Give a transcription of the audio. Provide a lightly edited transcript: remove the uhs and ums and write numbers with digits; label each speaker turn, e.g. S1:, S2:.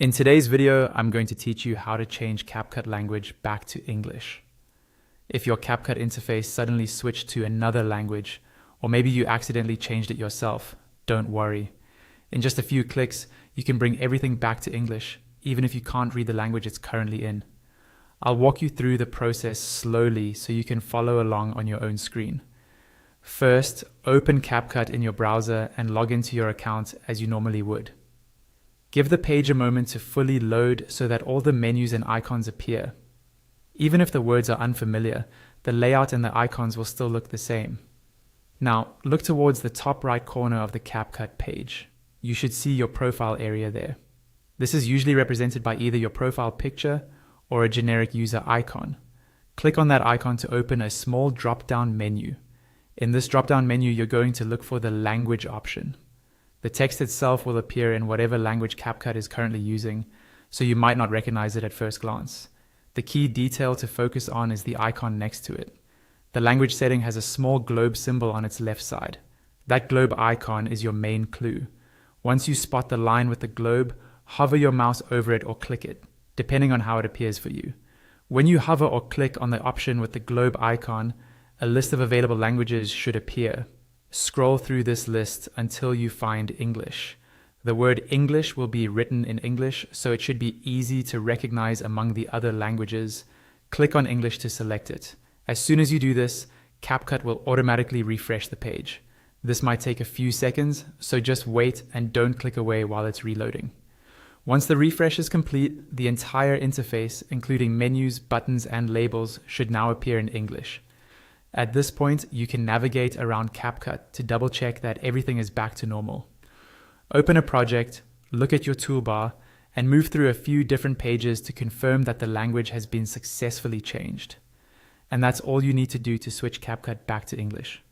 S1: In today's video, I'm going to teach you how to change CapCut language back to English. If your CapCut interface suddenly switched to another language, or maybe you accidentally changed it yourself, don't worry. In just a few clicks, you can bring everything back to English, even if you can't read the language it's currently in. I'll walk you through the process slowly so you can follow along on your own screen. First, open CapCut in your browser and log into your account as you normally would. Give the page a moment to fully load so that all the menus and icons appear. Even if the words are unfamiliar, the layout and the icons will still look the same. Now, look towards the top right corner of the CapCut page. You should see your profile area there. This is usually represented by either your profile picture or a generic user icon. Click on that icon to open a small drop-down menu. In this drop-down menu, you're going to look for the language option. The text itself will appear in whatever language CapCut is currently using, so you might not recognize it at first glance. The key detail to focus on is the icon next to it. The language setting has a small globe symbol on its left side. That globe icon is your main clue. Once you spot the line with the globe, hover your mouse over it or click it, depending on how it appears for you. When you hover or click on the option with the globe icon, a list of available languages should appear. Scroll through this list until you find English. The word English will be written in English, so it should be easy to recognize among the other languages. Click on English to select it. As soon as you do this, CapCut will automatically refresh the page. This might take a few seconds, so just wait and don't click away while it's reloading. Once the refresh is complete, the entire interface, including menus, buttons, and labels, should now appear in English. At this point, you can navigate around CapCut to double check that everything is back to normal. Open a project, look at your toolbar, and move through a few different pages to confirm that the language has been successfully changed. And that's all you need to do to switch CapCut back to English.